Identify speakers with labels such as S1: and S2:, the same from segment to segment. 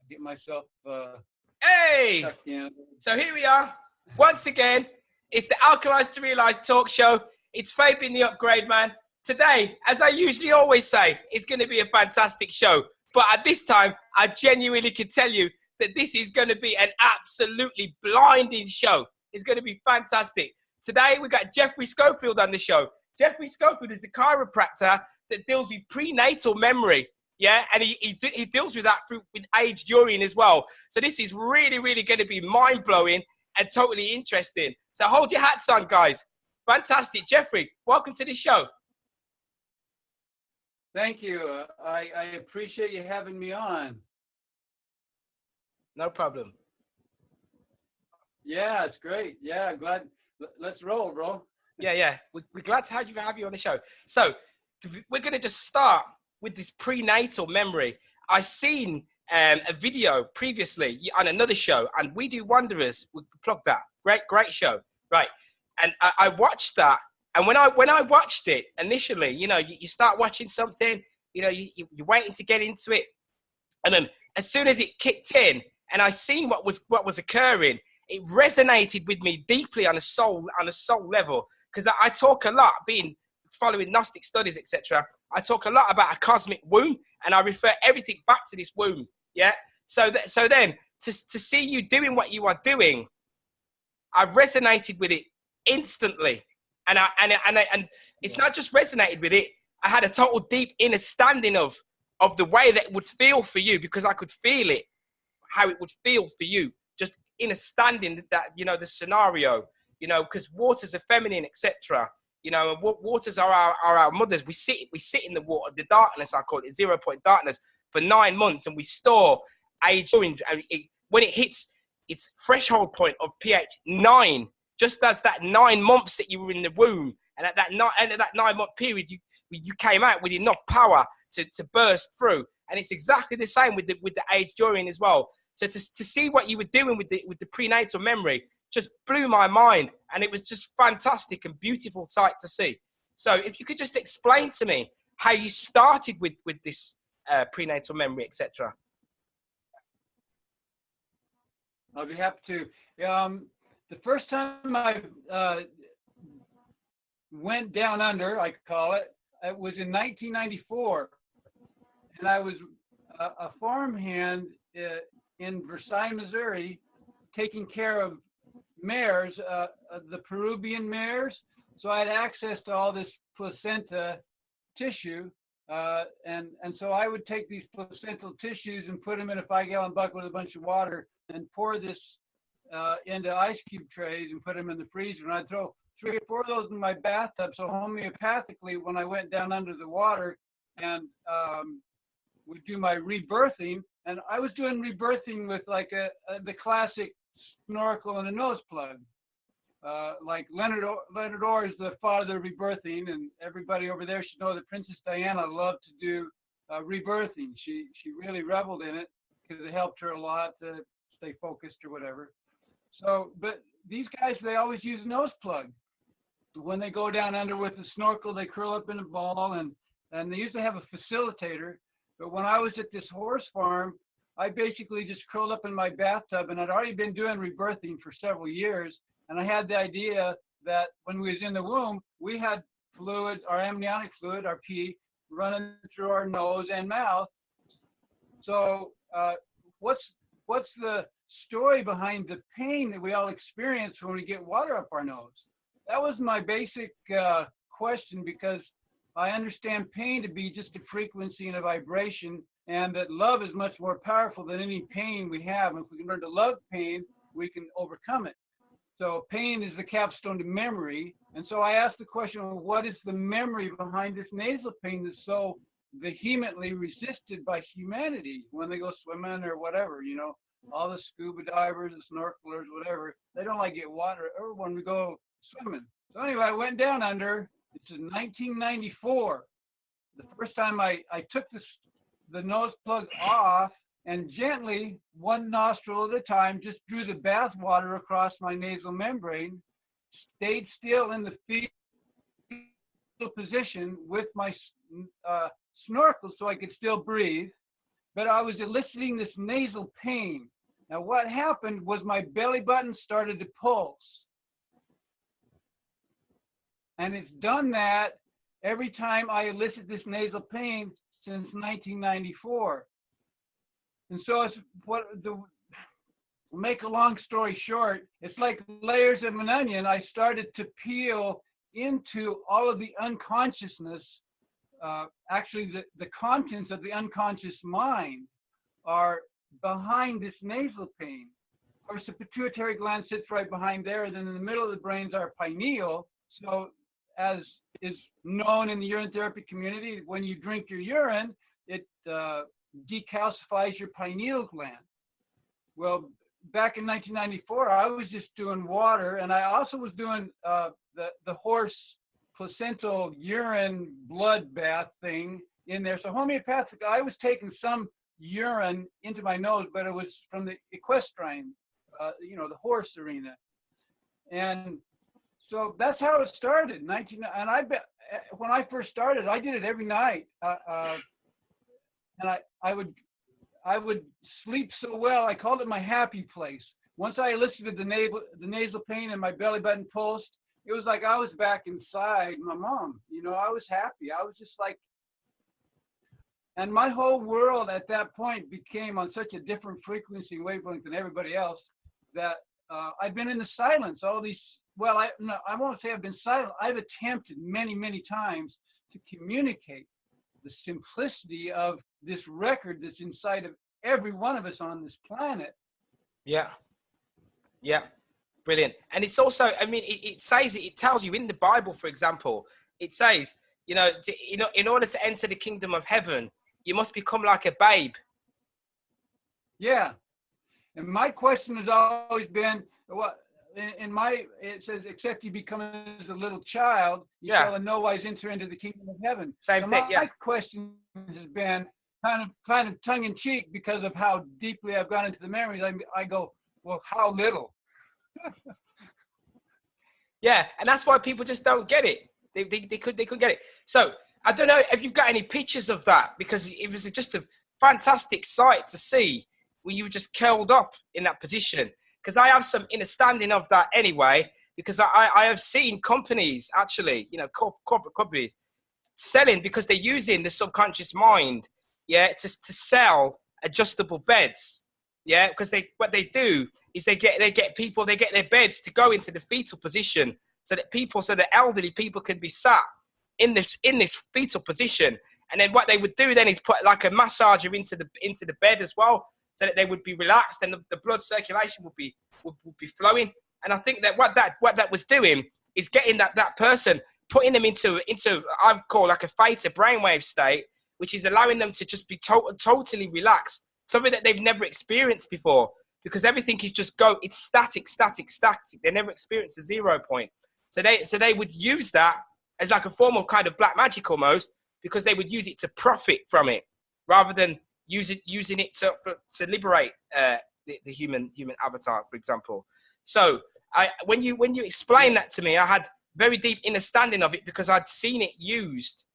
S1: get myself
S2: Hey!
S1: tucked in.
S2: So here we are. Once again, it's the Alkalized to Realize talk show. It's Fabian the Upgrade Man. Today, as I usually always say, it's going to be a fantastic show. But at this time, I genuinely can tell you that this is going to be an absolutely blinding show. It's going to be fantastic. Today, we got Jeffroy Schofield on the show. Jeffroy Schofield is a chiropractor that deals with prenatal memory. Yeah, and he deals with that with age during as well. So this is really, really going to be mind-blowing and totally interesting. So hold your hats on, guys. Fantastic. Jeffroy, welcome to the show.
S1: Thank you. I appreciate you having me on.
S2: No problem.
S1: Yeah, it's great. Yeah, glad. Let's roll, bro.
S2: Yeah. We're glad to have you on the show. So we're going to just start with this prenatal memory. I seen a video previously on another show, and We Do Wanderers. We plug that. Great show, right? And I watched that, and when I watched it initially, you start watching something, you're waiting to get into it, and then as soon as it kicked in, and I seen what was occurring, it resonated with me deeply on a soul level, because I talk a lot, following Gnostic studies, etc. I talk a lot about a cosmic womb, and I refer everything back to this womb. Yeah. So then to see you doing what you are doing, I've resonated with it instantly, and it's not just resonated with it. I had a total deep understanding of the way that it would feel for you, because I could feel it, how it would feel for you, just understanding that the scenario, because waters are feminine, etc. And waters are our mothers. We sit in the water, the darkness, I call it 0 point darkness, for 9 months, and we store age when it hits its threshold point of pH 9, just as that 9 months that you were in the womb, and at that end of that 9-month period, you came out with enough power to burst through. And it's exactly the same with the age during as well. So to see what you were doing with the prenatal memory just blew my mind, and it was just fantastic and beautiful sight to see. So if you could just explain to me how you started with this prenatal memory, etc.
S1: I'll be happy to. The first time I went down under, I call it, it was in 1994, and I was a farmhand in Versailles, Missouri, taking care of mares, the Peruvian mares. So I had access to all this placenta tissue, and so I would take these placental tissues and put them in a 5-gallon bucket with a bunch of water and pour this into ice cube trays and put them in the freezer. And I'd throw 3 or 4 of those in my bathtub. So homeopathically, when I went down under the water and would do my rebirthing, and I was doing rebirthing with like the classic snorkel and a nose plug. Like Leonard Orr is the father of rebirthing, and everybody over there should know that Princess Diana loved to do rebirthing. She really reveled in it because it helped her a lot to stay focused or whatever. So, but these guys, they always use a nose plug. When they go down under with the snorkel, they curl up in a ball, and they usually have a facilitator. But when I was at this horse farm, I basically just curled up in my bathtub, and I'd already been doing rebirthing for several years. And I had the idea that when we was in the womb, we had fluid, our amniotic fluid, our pee, running through our nose and mouth. So what's the story behind the pain that we all experience when we get water up our nose? That was my basic question, because I understand pain to be just a frequency and a vibration, and that love is much more powerful than any pain we have. And if we can learn to love pain, we can overcome it. So pain is the capstone to memory. And so I asked the question, well, what is the memory behind this nasal pain that's so vehemently resisted by humanity when they go swimming or whatever, all the scuba divers, the snorkelers, whatever, they don't like get water or when we go swimming. So anyway, I went down under. It's in 1994. The first time I took the nose plug off and gently, one nostril at a time, just drew the bath water across my nasal membrane, stayed still in the fetal position with my snorkel so I could still breathe. but I was eliciting this nasal pain. Now, what happened was my belly button started to pulse. And it's done that every time I elicit this nasal pain since 1994. And so it's make a long story short, it's like layers of an onion. I started to peel into all of the unconsciousness. Actually, the contents of the unconscious mind are behind this nasal pain. Of course, the pituitary gland sits right behind there, and then in the middle of the brain's our pineal. So, as is known in the urine therapy community, when you drink your urine, it decalcifies your pineal gland. Well, back in 1994, I was just doing water, and I also was doing the horse placental urine blood bath thing in there. So homeopathic, I was taking some urine into my nose, but it was from the equestrian, the horse arena. And so that's how it started. And when I first started, I did it every night, and I would sleep so well. I called it my happy place. Once I elicited the nasal pain and my belly button pulsed, it was like I was back inside my mom. I was happy. I was just like, and my whole world at that point became on such a different frequency and wavelength than everybody else that I've been in the silence all these. Well, I won't say I've been silent. I've attempted many, many times to communicate the simplicity of this record that's inside of every one of us on this planet.
S2: Yeah. Yeah. Brilliant. And it's also, I mean, it tells you in the Bible, for example, it says, in order to enter the kingdom of heaven, you must become like a babe.
S1: Yeah. And my question has always been, it says, except you become as a little child, you shall in no wise enter into the kingdom of heaven.
S2: Same thing,
S1: my question has been kind of tongue in cheek because of how deeply I've gone into the memories. I go, well, how little?
S2: Yeah, and that's why people just don't get it. They couldn't get it. So I don't know if you've got any pictures of that, because it was just a fantastic sight to see when you were just curled up in that position. Because I have some understanding of that anyway, because I have seen companies actually, corporate companies selling, because they're using the subconscious mind, to sell adjustable beds, because what they do is they get their beds to go into the fetal position, so that elderly people can be sat in this fetal position, and then what they would do then is put like a massager into the bed as well, so that they would be relaxed and the blood circulation would be flowing. And I think that what that was doing is getting that person, putting them into I call like a theta brainwave state, which is allowing them to just be totally relaxed, something that they've never experienced before, because everything is just it's static. They never experience a 0 point. So they would use that as like a form of kind of black magic almost, because they would use it to profit from it rather than using it to liberate the human avatar, for example. So when you explained that to me, I had very deep understanding of it, because I'd seen it used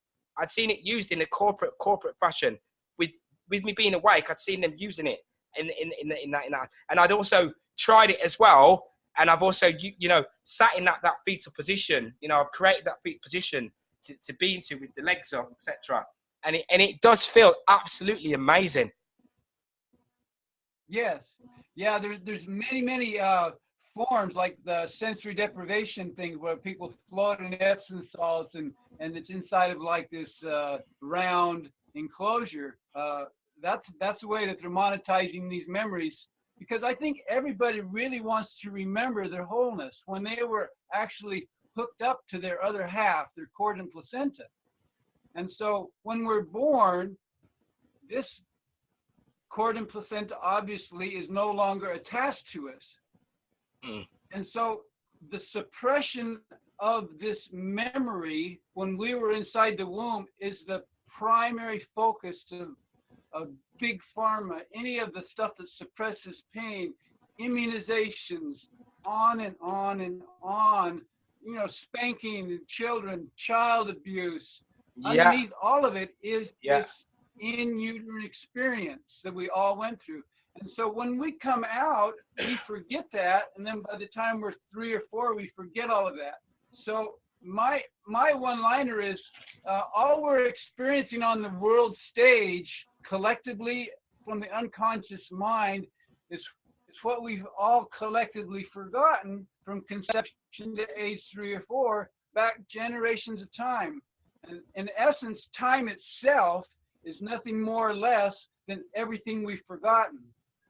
S2: in a corporate fashion. With me being awake, I'd seen them using it in that, and I'd also tried it as well. And I've also sat in that fetal position. I've created that fetal position to be into with the legs up, etc. And it does feel absolutely amazing.
S1: Yes. Yeah, there's many forms, like the sensory deprivation thing, where people float in Epsom salts and it's inside of like this round enclosure. That's the way that they're monetizing these memories, because I think everybody really wants to remember their wholeness when they were actually hooked up to their other half, their cord and placenta. And so when we're born, this cord and placenta obviously is no longer attached to us. Mm. And so the suppression of this memory when we were inside the womb is the primary focus of big pharma, any of the stuff that suppresses pain, immunizations, on and on and on, spanking children, child abuse. Yeah. Underneath all of it is this in uterine experience that we all went through. And so when we come out, we forget that, and then by the time we're 3 or 4, we forget all of that. So my one-liner is, all we're experiencing on the world stage collectively from the unconscious mind is what we've all collectively forgotten from conception to age 3 or 4, back generations of time. And in essence, time itself is nothing more or less than everything we've forgotten.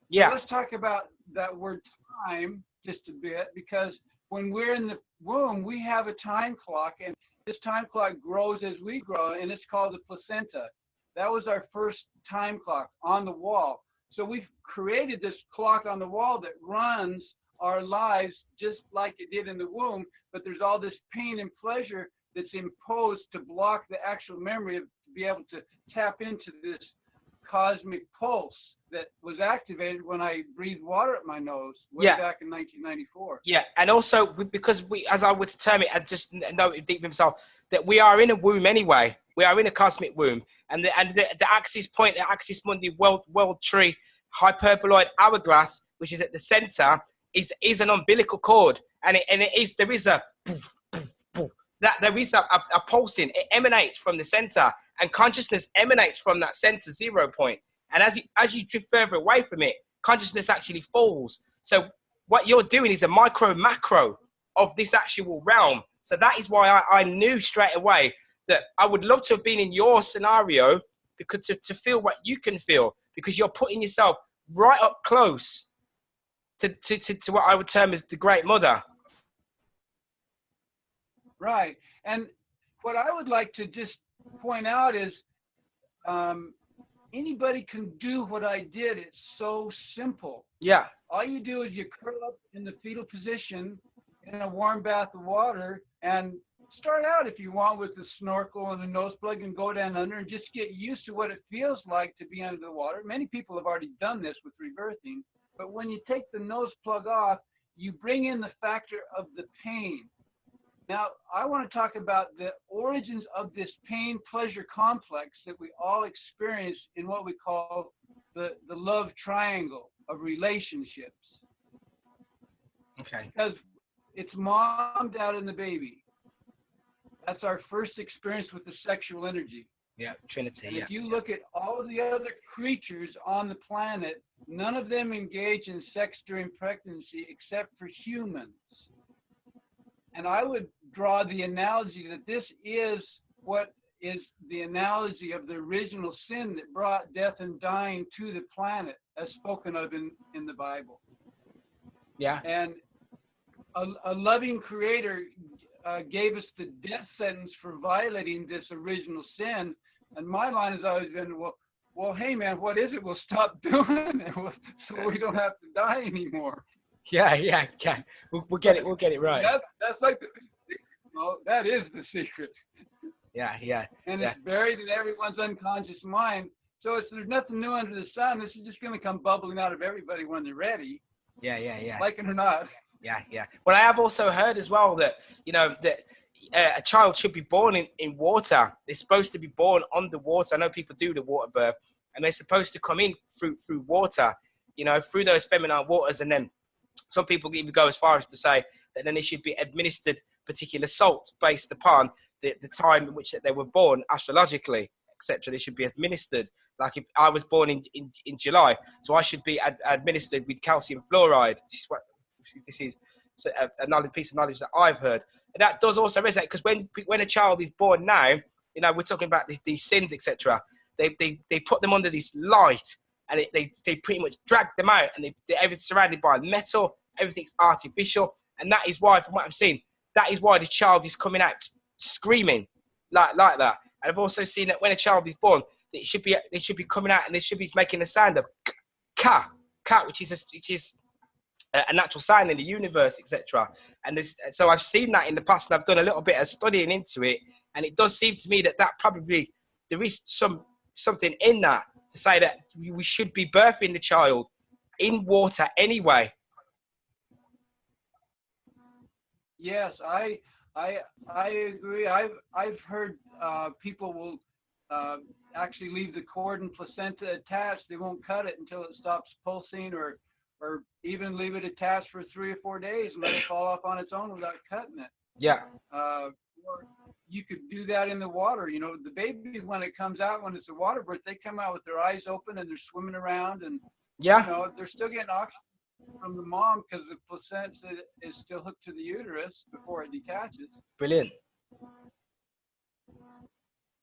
S2: Yeah.
S1: So let's talk about that word time just a bit, because when we're in the womb, we have a time clock, and this time clock grows as we grow, and it's called the placenta. That was our first time clock on the wall. So we've created this clock on the wall that runs our lives just like it did in the womb, but there's all this pain and pleasure that's imposed to block the actual memory of to be able to tap into this cosmic pulse that was activated when I breathed water at my nose way back in 1994.
S2: Yeah, and also because we, as I would term it, I just know it deep in myself, that we are in a womb anyway. We are in a cosmic womb, and the axis point, the axis mundi world tree, hyperboloid hourglass, which is at the center, is an umbilical cord, and there is a pulsing. It emanates from the center, and consciousness emanates from that center 0 point. And as you drift further away from it, consciousness actually falls. So what you're doing is a micro macro of this actual realm. So that is why I knew straight away that I would love to have been in your scenario, because to feel what you can feel, because you're putting yourself right up close to what I would term as the Great Mother.
S1: Right. And what I would like to just point out is, anybody can do what I did. It's so simple.
S2: Yeah.
S1: All you do is you curl up in the fetal position in a warm bath of water, and start out if you want with a snorkel and a nose plug, and go down under and just get used to what it feels like to be under the water. Many people have already done this with rebirthing, but when you take the nose plug off, you bring in the factor of the pain. Now, I want to talk about the origins of this pain-pleasure complex that we all experience in what we call the love triangle of relationships.
S2: Okay.
S1: Because it's mom, dad, and the baby. That's our first experience with the sexual energy.
S2: Yeah, Trinity.
S1: And
S2: yeah.
S1: if you look at all the other creatures on the planet, none of them engage in sex during pregnancy except for humans. And I would draw the analogy that this is what is the analogy of the original sin that brought death and dying to the planet, as spoken of in the Bible.
S2: Yeah.
S1: And a loving creator gave us the death sentence for violating this original sin. And my line has always been, well, hey, man, what is it? We'll stop doing it so we don't have to die anymore.
S2: Yeah. Okay. We'll get it. We'll get it right.
S1: That's like that is the secret.
S2: Yeah.
S1: And it's buried in everyone's unconscious mind. So there's nothing new under the sun. This is just going to come bubbling out of everybody when they're ready.
S2: Yeah.
S1: Like it or not.
S2: Yeah. Well, I have also heard as well that, that a child should be born in water. They're supposed to be born underwater. I know people do the water birth, and they're supposed to come in through water, through those feminine waters. And then some people even go as far as to say that then they should be administered particular salts based upon the time in which they were born, astrologically, etc. They should be administered. Like if I was born in July, so I should be administered with calcium fluoride. This is another piece of knowledge that I've heard. And that does also resonate, because when a child is born now, we're talking about these sins, etc. They put them under this light, and they pretty much drag them out, and everything's surrounded by metal, everything's artificial. And that is why, from what I've seen, that is why the child is coming out screaming like that. And I've also seen that when a child is born, they should be coming out and they should be making the sound of ka, which is a natural sign in the universe, etc. And so I've seen that in the past, and I've done a little bit of studying into it, and it does seem to me that probably there is something in that to say that we should be birthing the child in water anyway. Yes,
S1: I agree. I've heard people will actually leave the cord and placenta attached. They won't cut it until it stops pulsing, or even leave it attached for 3 or 4 days and let it fall off on its own without cutting it.
S2: Yeah.
S1: Or you could do that in the water. You know, the baby, when it comes out, when it's a water birth, they come out with their eyes open and they're swimming around, and
S2: Yeah.
S1: you know, they're still getting oxygen from the mom because the placenta is still hooked to the uterus before it detaches.
S2: Brilliant.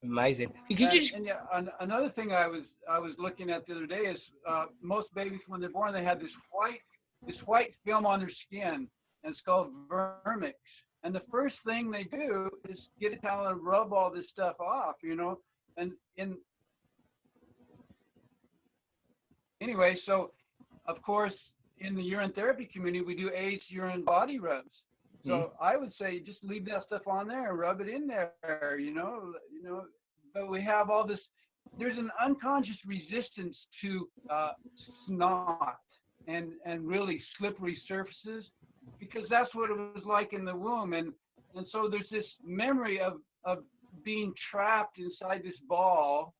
S2: Amazing.
S1: And yeah, another thing I was looking at the other day is most babies, when they're born, they have this white film on their skin, and it's called vermix. And the first thing they do is get a towel and rub all this stuff off, you know. And anyway, so of course in the urine therapy community we do AIDS urine body rubs. So I would say just leave that stuff on there, rub it in there, you know. But we have all this. There's an unconscious resistance to snot and really slippery surfaces, because that's what it was like in the womb. And so there's this memory of being trapped inside this ball.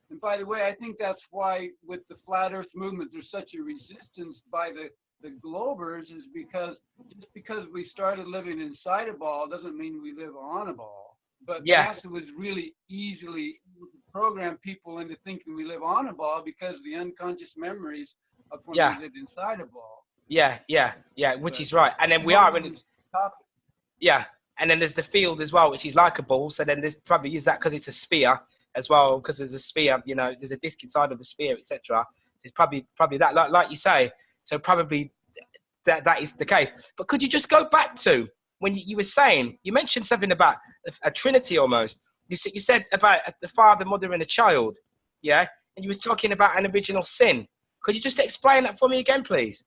S1: And by the way, I think that's why with the flat earth movement, there's such a resistance by the globers, is because just because we started living inside a ball doesn't mean we live on a ball. But NASA was really easily program people into thinking we live on a ball because of the unconscious memories of when we lived inside a ball. Yeah, which is right. And then we are in. Yeah, and then there's the field as well, which is like a ball. So then there's probably is that because it's a sphere as well, because there's a sphere. You know, there's a disc inside of the sphere, etc. It's probably that, like you say. So probably that is the case. But could you just go back to when you were saying, you mentioned something about a trinity almost. You said about the Father, Mother, and a child, yeah? And you was talking about an original sin. Could you just explain that for me again, please?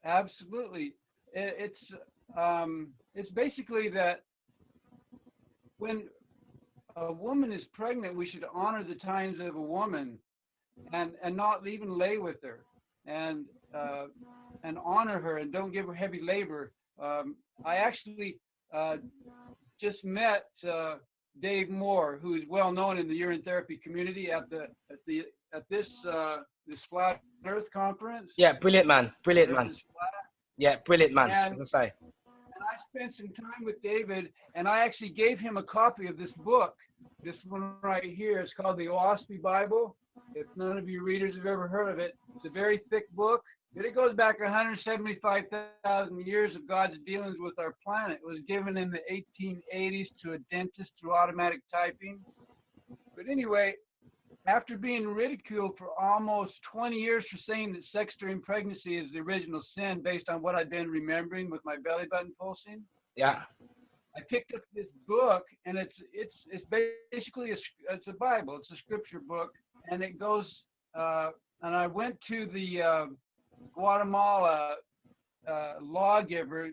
S1: Absolutely. It's basically that when a woman is pregnant, we should honor the times of a woman and not even lay with her, and honor her, and don't give her heavy labor. I actually just met Dave Moore, who is well known in the urine therapy community at this Flat Earth conference.
S2: Yeah, brilliant man. Yeah, brilliant man. As I say.
S1: And I spent some time with David, and I actually gave him a copy of this book. This one right here is called the OSPI Bible. If none of you readers have ever heard of it, it's a very thick book. But it goes back 175,000 years of God's dealings with our planet. It was given in the 1880s to a dentist through automatic typing. But anyway, after being ridiculed for almost 20 years for saying that sex during pregnancy is the original sin based on what I'd been remembering with my belly button pulsing, I picked up this book, and it's basically it's a Bible. It's a scripture book, and it goes. And I went to the Guatemala lawgiver,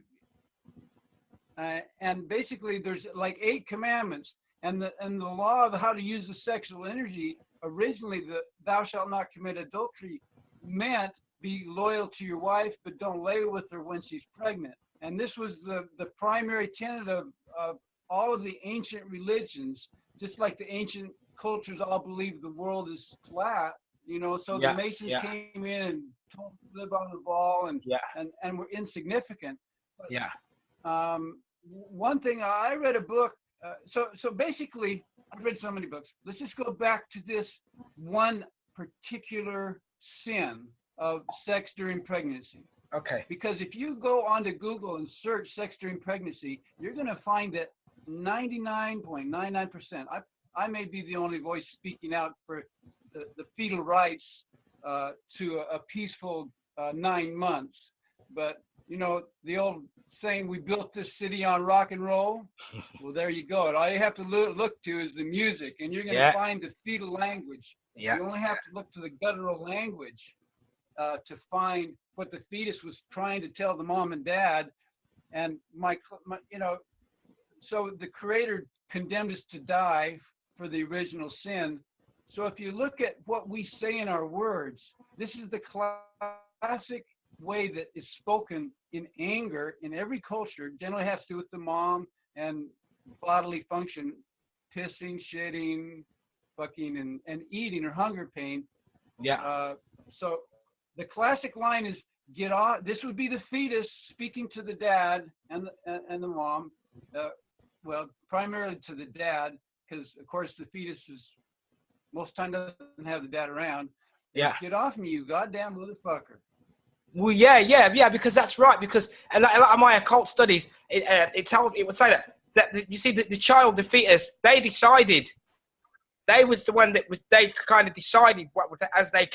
S1: and basically there's like 8 commandments, and the law of how to use the sexual energy. Originally, the "thou shalt not commit adultery" meant be loyal to your wife, but don't lay with her when she's pregnant. And this was the primary tenet of all of the ancient religions, just like the ancient cultures all believe the world is flat, you know, so the Masons came in and told them to live on the ball and were insignificant. But, one thing, I read a book, so basically, I've read so many books. Let's just go back to this one particular sin of sex during pregnancy.
S2: Okay.
S1: Because if you go onto Google and search sex during pregnancy, you're going to find that 99.99%, I may be the only voice speaking out for the fetal rights to a peaceful 9 months. But, you know, the old saying, we built this city on rock and roll. Well, there you go. And all you have to look to is the music, and you're going to find the fetal language. You only have to look to the guttural language to find what the fetus was trying to tell the mom and dad. And my you know, so the Creator condemned us to die for the original sin. So if you look at what we say in our words, this is the classic way that is spoken in anger in every culture. Generally has to do with the mom and bodily function, pissing, shitting, fucking, and eating or hunger pain.
S2: Yeah.
S1: So the classic line is, get off. This would be the fetus speaking to the dad and the mom. Well, primarily to the dad, because of course the fetus is most time doesn't have the dad around.
S2: Yeah.
S1: Get off me, you goddamn motherfucker.
S2: Well, yeah, because that's right. Because a lot of my occult studies, it would say that you see the child, the fetus, they decided, they was the one that was, they kind of decided what as they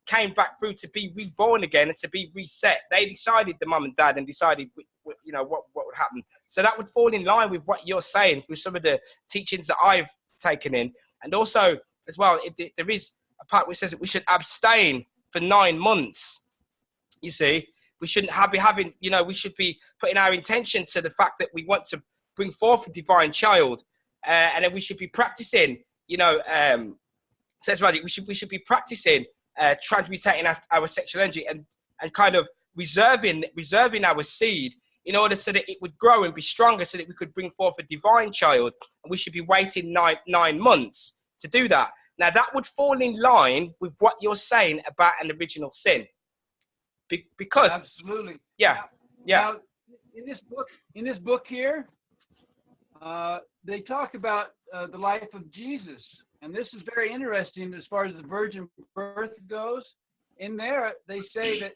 S2: came back through to be reborn again and to be reset. They decided, the mum and dad, and decided what would happen. So that would fall in line with what you're saying through some of the teachings that I've taken in, and also as well, there is a part which says that we should abstain for 9 months. You see, we shouldn't be having, we should be putting our intention to the fact that we want to bring forth a divine child, and then we should be practicing, says right, we should be practicing transmutating our sexual energy and kind of reserving our seed in order so that it would grow and be stronger, so that we could bring forth a divine child. And we should be waiting 9 months to do that. Now that would fall in line with what you're saying about an original sin. Because
S1: absolutely,
S2: yeah.
S1: Now, in this book here, they talk about the life of Jesus, and this is very interesting as far as the virgin birth goes. In there, they say that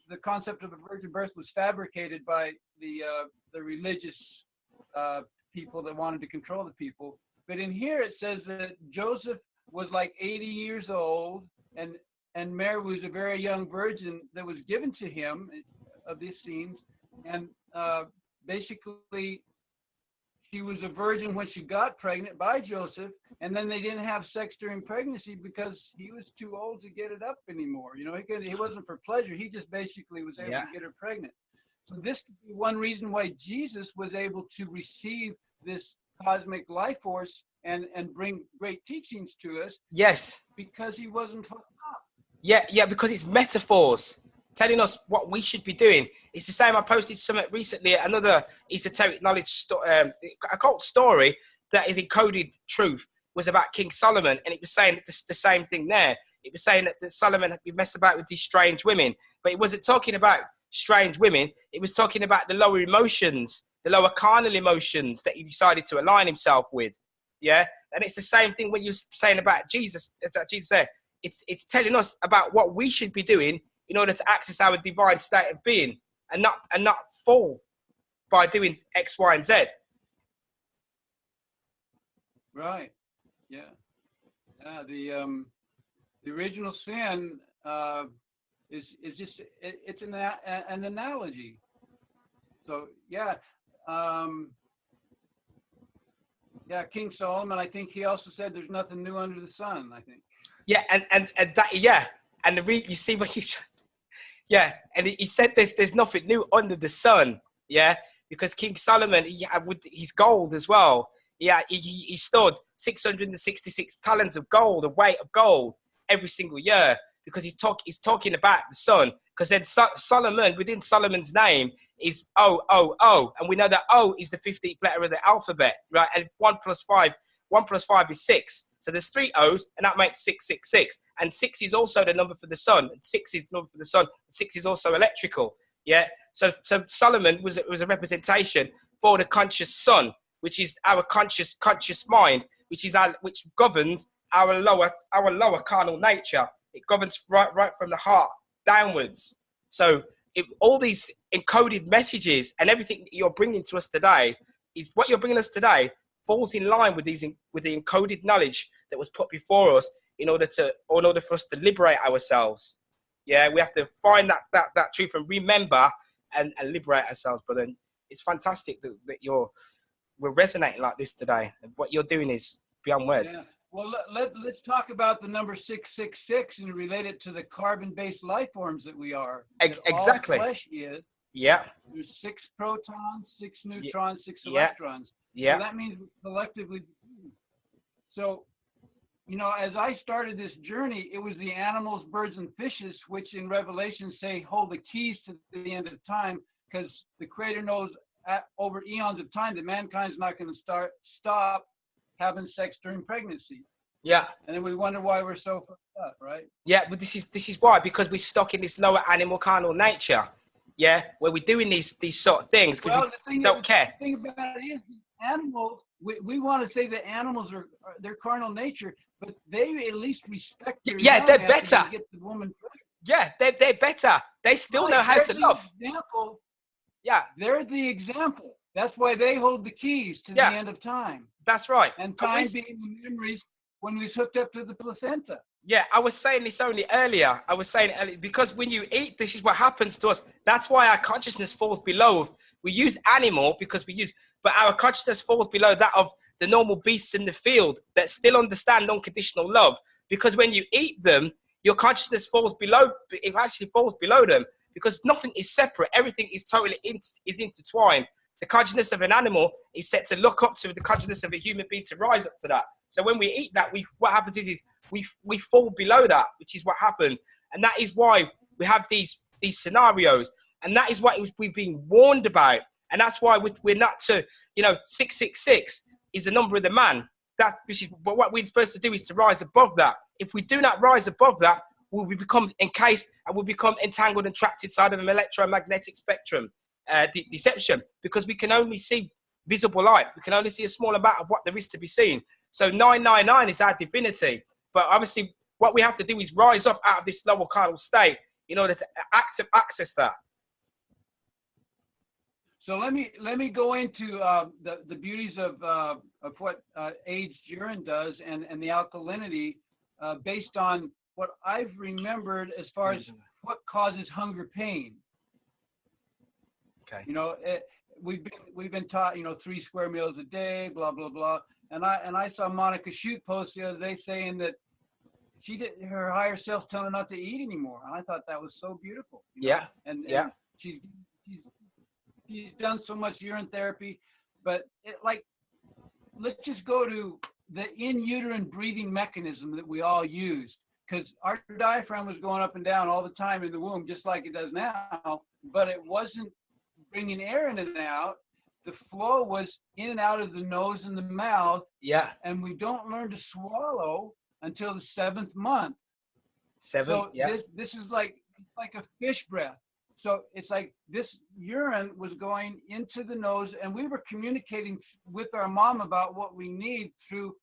S1: the concept of a virgin birth was fabricated by the religious people that wanted to control the people. But in here, it says that Joseph was like 80 years old, and Mary was a very young virgin that was given to him of these scenes. And basically, she was a virgin when she got pregnant by Joseph, and then they didn't have sex during pregnancy because he was too old to get it up anymore. He wasn't for pleasure. He just basically was able to get her pregnant. So this could be one reason why Jesus was able to receive this cosmic life force and bring great teachings to us.
S2: Yes.
S1: Because he wasn't fucked up.
S2: Yeah, because it's metaphors telling us what we should be doing. It's the same. I posted something recently, another esoteric knowledge, occult story that is encoded truth, was about King Solomon, and it was saying the same thing there. It was saying that Solomon had been messed about with these strange women, but it wasn't talking about strange women. It was talking about the lower emotions, the lower carnal emotions that he decided to align himself with. Yeah, and it's the same thing when you're saying about Jesus. Jesus said, it's telling us about what we should be doing in order to access our divine state of being, and not fall by doing X, Y, and Z. Right.
S1: Yeah. The original sin is just it's an analogy. So yeah. King Solomon, I think he also said there's nothing new under the sun, I think.
S2: Yeah, and that, yeah. And you see what he, yeah, and he said there's nothing new under the sun, yeah, because King Solomon, with his gold as well, yeah, he stored 666 talents of gold, a weight of gold, every single year, because he's talking about the sun, because then Solomon, within Solomon's name, is O, and we know that O is the 15th letter of the alphabet, right? And 1 + 5 is 6. So there's 3 O's, and that makes 666. And 6 is also the number for the sun. And 6 is the number for the sun. 6 is also electrical. Yeah. So Solomon was a representation for the conscious sun, which is our conscious mind, which governs our lower carnal nature. It governs right from the heart downwards. So all these encoded messages and everything that you're bringing to us today, what you're bringing us today falls in line with the encoded knowledge that was put before us in order for us to liberate ourselves. Yeah, we have to find that truth and remember and liberate ourselves, brother. And it's fantastic that we're resonating like this today. And what you're doing is beyond words. Yeah.
S1: Well, let's talk about the number 666 and relate it to the carbon-based life forms that we are.
S2: Exactly.
S1: All flesh is.
S2: Yeah.
S1: There's 6 protons, 6 neutrons, 6 electrons.
S2: Yeah.
S1: So that means we collectively. So, as I started this journey, it was the animals, birds, and fishes, which in Revelation say hold the keys to the end of time, because the Creator knows over eons of time that mankind's not going to stop having sex during pregnancy.
S2: Yeah.
S1: And then we wonder why we're so fucked up, right?
S2: Yeah, but this is why, because we're stuck in this lower animal carnal nature. Yeah, where we're doing these sort of things because we don't care.
S1: The thing about it is, animals. We want to say that animals are their carnal nature, but they at least respect their young
S2: they're better.
S1: They get the woman pregnant.
S2: Yeah, they're better. They still know how to love.
S1: Example.
S2: Yeah,
S1: they're the example. That's why they hold the keys to the end of time.
S2: That's right.
S1: And time being the memories when we was hooked up to the placenta.
S2: Yeah, I was saying this only earlier. Because when you eat, this is what happens to us. That's why our consciousness falls below. We use animal but our consciousness falls below that of the normal beasts in the field that still understand unconditional love. Because when you eat them, your consciousness falls below. It actually falls below them because nothing is separate. Everything is totally is intertwined. The consciousness of an animal is set to look up to the consciousness of a human being to rise up to that. So when we eat that, what happens is we fall below that, which is what happens. And that is why we have these scenarios. And that is what we've been warned about. And that's why we're not to, 666 is the number of the man. But what we're supposed to do is to rise above that. If we do not rise above that, we become encased and we'll become entangled and trapped inside of an electromagnetic spectrum deception, because we can only see visible light. We can only see a small amount of what there is to be seen. So 999 is our divinity. But obviously, what we have to do is rise up out of this lower carnal state in order to access that.
S1: So let me go into the beauties of what aged urine does and the alkalinity based on what I've remembered as far as what causes hunger pain.
S2: Okay.
S1: We've been taught 3 square meals a day, blah blah blah. And I saw Monica Shute post the other day saying that her higher self telling her not to eat anymore. And I thought that was so beautiful.
S2: Yeah.
S1: And she's done so much urine therapy, but let's just go to the in uterine breathing mechanism that we all used, because our diaphragm was going up and down all the time in the womb, just like it does now, but it wasn't bringing air in and out. The flow was in and out of the nose and the mouth.
S2: Yeah.
S1: And we don't learn to swallow until the 7th month. So this is like a fish breath. So it's like this urine was going into the nose, and we were communicating with our mom about what we need through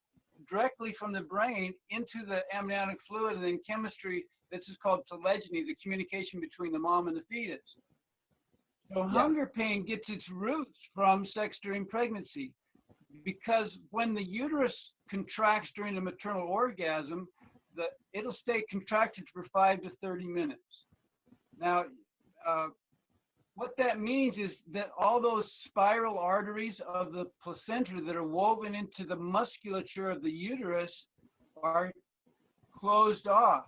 S1: directly from the brain into the amniotic fluid, and in chemistry, this is called telegeny, the communication between the mom and the fetus. So hunger pain gets its roots from sex during pregnancy, because when the uterus contracts during the maternal orgasm, it'll stay contracted for 5 to 30 minutes. Now, what that means is that all those spiral arteries of the placenta that are woven into the musculature of the uterus are closed off.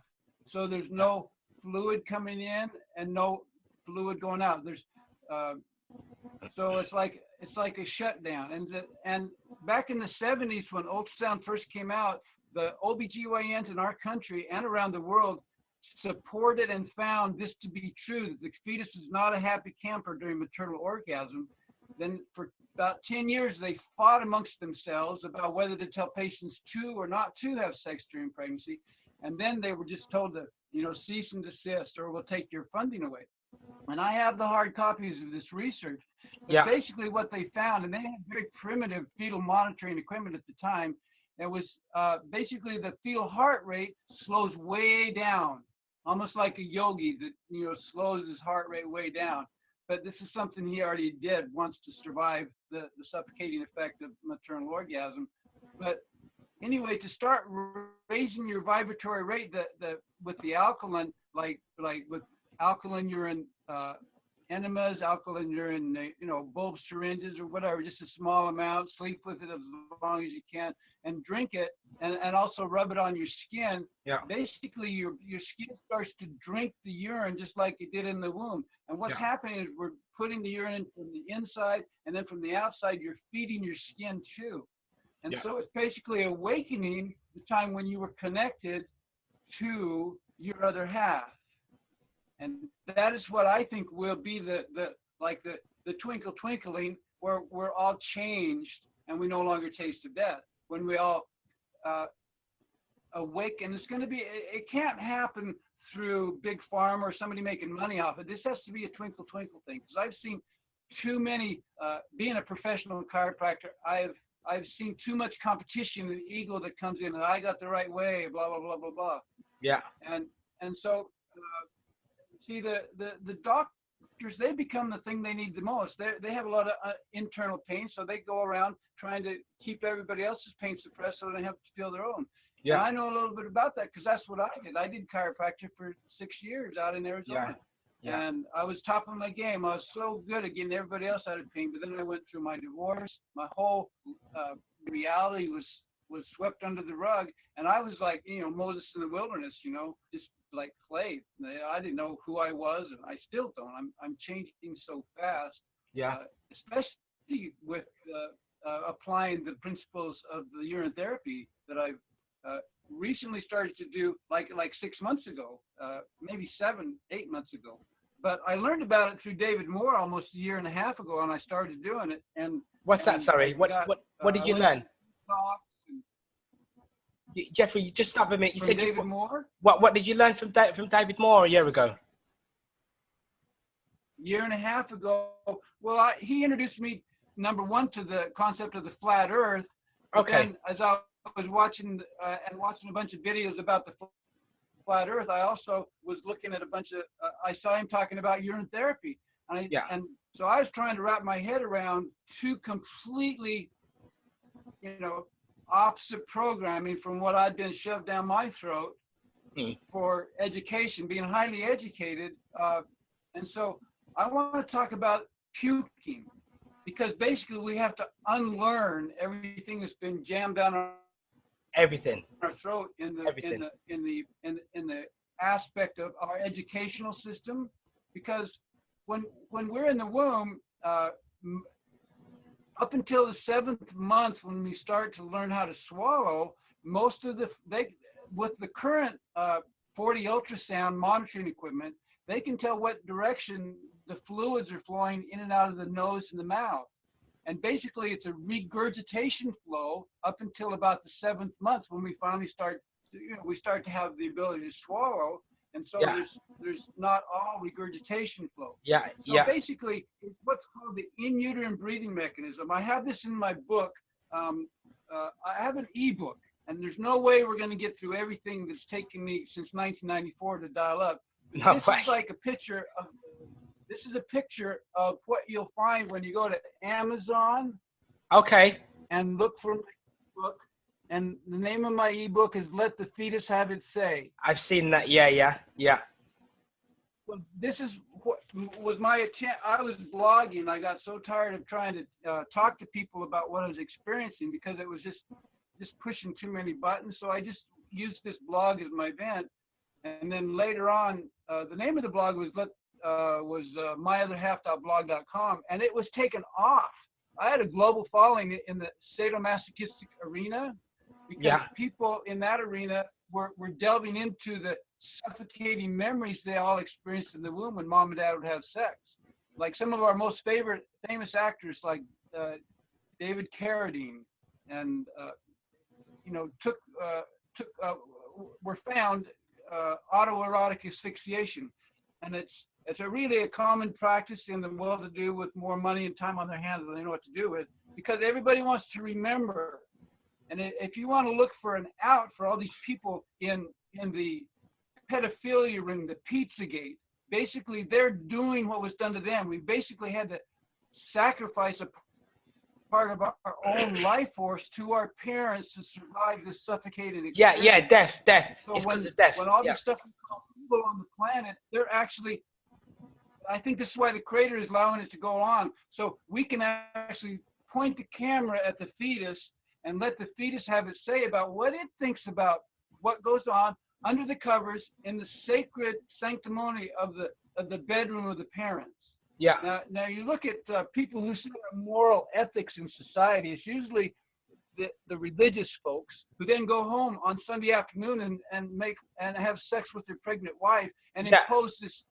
S1: So there's no fluid coming in and no fluid going out. So it's like a shutdown. And back in the 70s, when ultrasound first came out, the OBGYNs in our country and around the world supported and found this to be true, that the fetus is not a happy camper during maternal orgasm. Then for about 10 years, they fought amongst themselves about whether to tell patients to or not to have sex during pregnancy. And then they were just told to, cease and desist, or we'll take your funding away. And I have the hard copies of this research. But basically what they found, and they had very primitive fetal monitoring equipment at the time, it was basically the fetal heart rate slows way down, almost like a yogi that, slows his heart rate way down. But this is something he already did once to survive the suffocating effect of maternal orgasm. But anyway, to start raising your vibratory rate with the alkaline, like with alkaline urine enemas, alkaline urine, bulb syringes or whatever, just a small amount, sleep with it as long as you can, and drink it, and also rub it on your skin. Yeah. Basically, your skin starts to drink the urine just like it did in the womb. And what's happening is we're putting the urine in from the inside, and then from the outside, you're feeding your skin too. And so it's basically awakening the time when you were connected to your other half. And that is what I think will be the the twinkle twinkling where we're all changed and we no longer taste of death. When we all awaken, it's going to be, it can't happen through big pharma or somebody making money off it. This has to be a twinkle twinkle thing, because I've seen too many, being a professional chiropractor, I've seen too much competition and ego that comes in, and I got the right way, blah, blah, blah, blah, blah.
S2: Yeah.
S1: And so, see, the doctors, they become the thing they need the most. They have a lot of internal pain, so they go around trying to keep everybody else's pain suppressed so they don't have to feel their own. Yeah. And I know a little bit about that because that's what I did. I did chiropractic for 6 years out in Arizona. Yeah. And I was top of my game. I was so good at getting everybody else out of pain. But then I went through my divorce. My whole reality was swept under the rug. And I was like, Moses in the wilderness, just like clay. I didn't know who I was, and I still don't. I'm changing so fast. Yeah. Especially with applying the principles of the urine therapy that I've recently started to do, like 6 months ago, maybe 7-8 months ago. But I learned about it through David Moore almost a year and a half ago, and I started doing it. And
S2: what's that? Sorry, what did you learn? Jeffrey, you just stop a minute. You said
S1: David Moore.
S2: What did you learn from David Moore a year ago?
S1: Year and a half ago. Well, he introduced me, number one, to the concept of the flat Earth. Okay. Then, as I was watching a bunch of videos about the flat Earth, I also was looking at a bunch of. I saw him talking about urine therapy, and so I was trying to wrap my head around two completely, opposite programming from what I'd been shoved down my throat for education, being highly educated, and so I want to talk about puking, because basically we have to unlearn everything that's been jammed down our throat in the aspect of our educational system. Because when we're in the womb, up until the 7th month, when we start to learn how to swallow, with the current 40 ultrasound monitoring equipment, they can tell what direction the fluids are flowing in and out of the nose and the mouth. And basically, it's a regurgitation flow up until about the 7th month, when we finally start to have the ability to swallow. And so there's not all regurgitation flow. So basically, it's what's called the in-uterine breathing mechanism. I have this in my book. I have an ebook, and there's no way we're going to get through everything that's taken me since 1994 to dial up. This is like a picture of. This is a picture of what you'll find when you go to Amazon. Okay. And look for my book. And the name of my ebook is Let the Fetus Have Its Say.
S2: I've seen that. Yeah.
S1: Well, this is what was my attempt. I was blogging. I got so tired of trying to talk to people about what I was experiencing, because it was just pushing too many buttons. So I just used this blog as my vent. And then later on, the name of the blog was myotherhalf.blog.com, and it was taken off. I had a global following in the sadomasochistic arena, because people in that arena were delving into the suffocating memories they all experienced in the womb when mom and dad would have sex. Like some of our most famous actors, like David Carradine, and were found autoerotic asphyxiation, and it's really a common practice in the well-to-do with more money and time on their hands than they know what to do with, because everybody wants to remember. And if you want to look for an out for all these people in the pedophilia ring, the Pizzagate, basically they're doing what was done to them. We basically had to sacrifice a part of our own life force to our parents to survive this suffocated experience.
S2: Death.
S1: So
S2: it's because of death.
S1: When all this stuff is called people on the planet, they're actually, I think this is why the Creator is allowing it to go on. So we can actually point the camera at the fetus and let the fetus have its say about what it thinks about what goes on under the covers in the sacred sanctimony of the bedroom of the parents. Now you look at people who say moral ethics in society. It's usually the religious folks who then go home on Sunday afternoon and have sex with their pregnant wife and impose this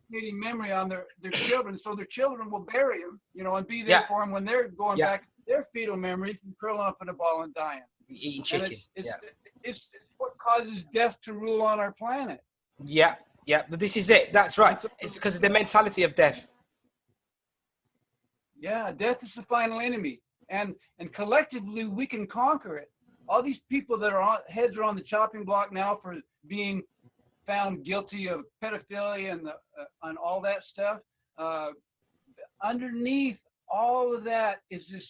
S1: suffocating memory on their children, so their children will bury them, you know, and be there
S2: Yeah.
S1: for them when they're going
S2: Yeah.
S1: back to their fetal memories and curling up in a ball and dying.
S2: Eating
S1: And
S2: chicken.
S1: it's what causes death to rule on our planet.
S2: Yeah. Yeah. But this is it. That's right.
S1: So,
S2: It's because of the mentality of death.
S1: yeah, death is the final enemy, and collectively we can conquer it. All these people that heads are on the chopping block now for being found guilty of pedophilia and all that stuff. Underneath all of that is this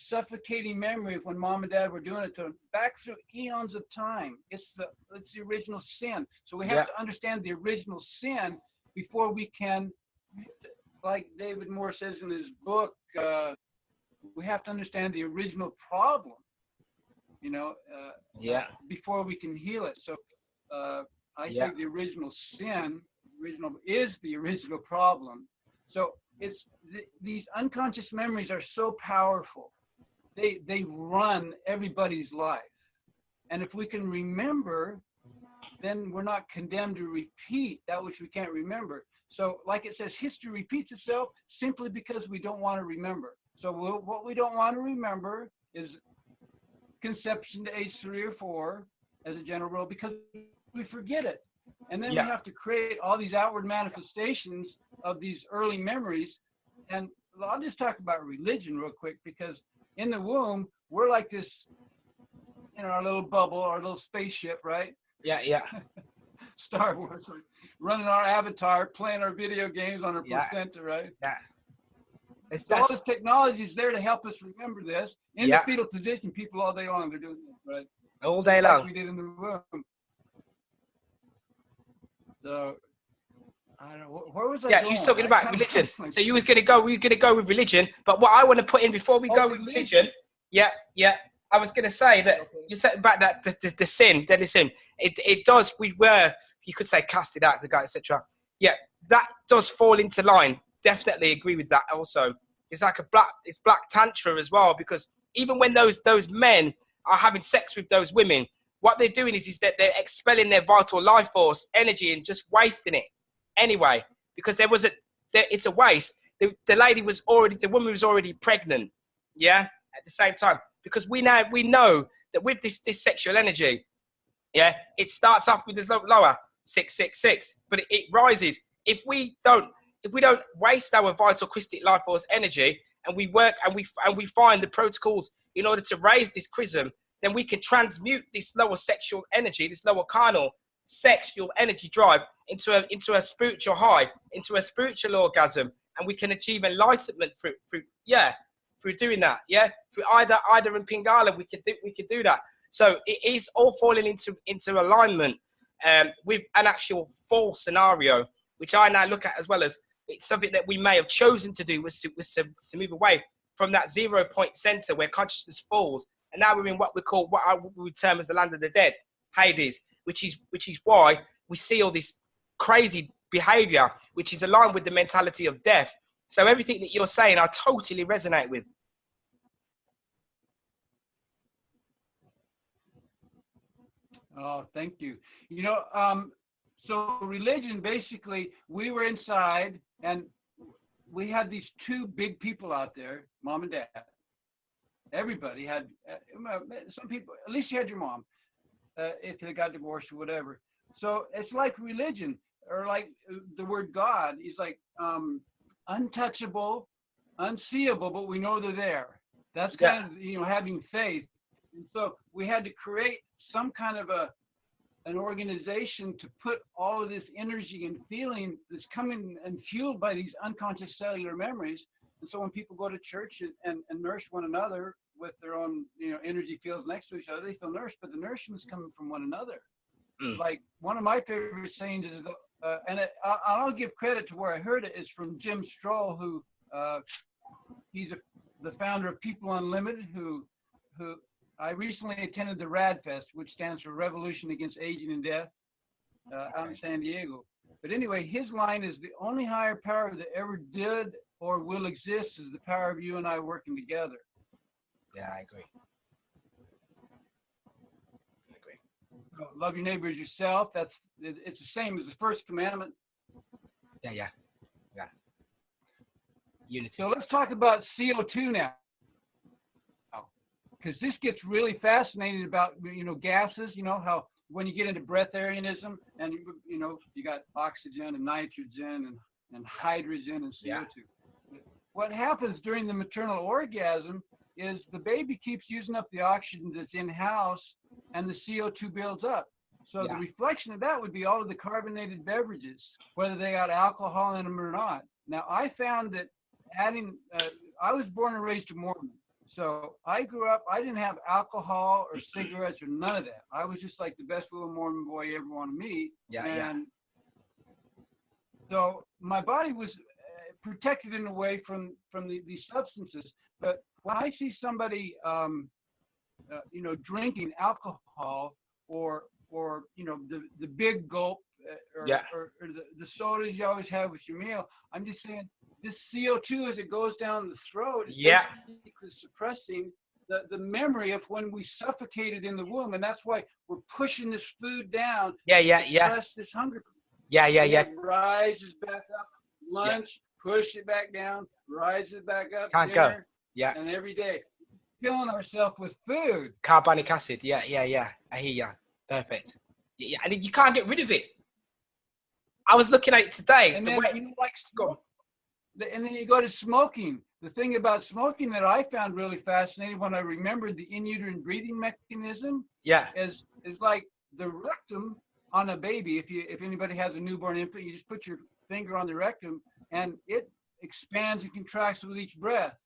S1: suffocating memory of when mom and dad were doing it to them back through eons of time. It's the original sin. So we have to understand the original sin before we can, like David Moore says in his book, we have to understand the original problem, you know, before we can heal it. So I think the original sin is the original problem. So it's these unconscious memories are so powerful. They run everybody's life. And if we can remember, then we're not condemned to repeat that which we can't remember. So like it says, history repeats itself simply because we don't want to remember. So what we don't want to remember is conception to age 3 or 4 as a general rule, because we forget it. And then we have to create all these outward manifestations of these early memories. And I'll just talk about religion real quick, because in the womb, we're like this, in our little bubble, our little spaceship, right?
S2: Yeah.
S1: Star Wars, running our avatar, playing our video games on our placenta, right?
S2: Yeah.
S1: So all this technology is there to help us remember this. In the fetal position, people all day long, they're doing this, right?
S2: All day long.
S1: Like we did in the womb. So, I don't know, where was I going?
S2: You was talking about religion. So you were going to go with religion. But what I want to put in before we go with religion, I was going to say that you said about that the sin, deadly sin. It does. We were, you could say, cast it out, the guy, etc. Yeah, that does fall into line. Definitely agree with that. Also, it's like it's black tantra as well, because even when those men are having sex with those women, what they're doing is that they're expelling their vital life force, energy, and just wasting it anyway, because it's a waste. The woman was already pregnant, at the same time, because we know that with this sexual energy, it starts off with this lower 666, but it rises. If we don't waste our vital Christic life force energy, and we work and we find the protocols in order to raise this chrism, then we can transmute this lower sexual energy, this lower carnal sexual energy drive into a spiritual high, into a spiritual orgasm, and we can achieve enlightenment through doing that. Through Ida and Pingala, we could do that. So it is all falling into alignment with an actual fall scenario, which I now look at as well as it's something that we may have chosen to do, was to move away from that 0 point center where consciousness falls, and now we're in what I would term as the land of the dead, Hades, which is why we see all this crazy behavior, which is aligned with the mentality of death. So everything that you're saying, I totally resonate with.
S1: Oh, thank you. You know, so religion, basically, we were inside, and we had these two big people out there, mom and dad. Everybody had, some people, at least you had your mom, if they got divorced or whatever. So it's like religion, or like the word God is like untouchable, unseeable, but we know they're there. That's kind of, having faith. And so we had to create some kind of an organization to put all of this energy and feeling that's coming and fueled by these unconscious cellular memories. And so when people go to church and nurse one another with their own, energy fields next to each other, they feel nourished, but the nourishment is coming from one another. Like one of my favorite sayings is, I'll give credit to where I heard it, is from Jim Stroll, who he's the founder of People Unlimited, who I recently attended the RAD Fest, which stands for Revolution Against Aging and Death, out in San Diego. But anyway, his line is, the only higher power that ever did or will exist is the power of you and I working together.
S2: Yeah, I agree.
S1: So love your neighbor as yourself. It's the same as the first commandment.
S2: Yeah, yeah, yeah. Unity.
S1: So let's talk about CO2 now, because this gets really fascinating about, gases, how when you get into breatharianism and, you got oxygen and nitrogen and hydrogen and CO2.
S2: Yeah.
S1: What happens during the maternal orgasm is the baby keeps using up the oxygen that's in-house and the CO2 builds up. So the reflection of that would be all of the carbonated beverages, whether they got alcohol in them or not. Now, I found that I was born and raised a Mormon. So I grew up, I didn't have alcohol or cigarettes or none of that. I was just like the best little Mormon boy you ever want to meet. And so my body was protected in a way from these substances. But when I see somebody, drinking alcohol or the big gulp or the sodas you always have with your meal, I'm just saying this CO2 as it goes down the throat is basically suppressing the memory of when we suffocated in the womb, and that's why we're pushing this food down. Suppress this hunger. It rises back up. Lunch, push it back down, rises back up.
S2: Can't
S1: dinner,
S2: go.
S1: And every day, killing ourselves with food.
S2: Carbonic acid. Yeah. I hear you. Perfect. Yeah, and you can't get rid of it. I was looking at it today.
S1: And then and then you go to smoking. The thing about smoking that I found really fascinating when I remembered the in-uterine breathing mechanism is like the rectum on a baby. If anybody has a newborn infant, you just put your finger on the rectum and it expands and contracts with each breath.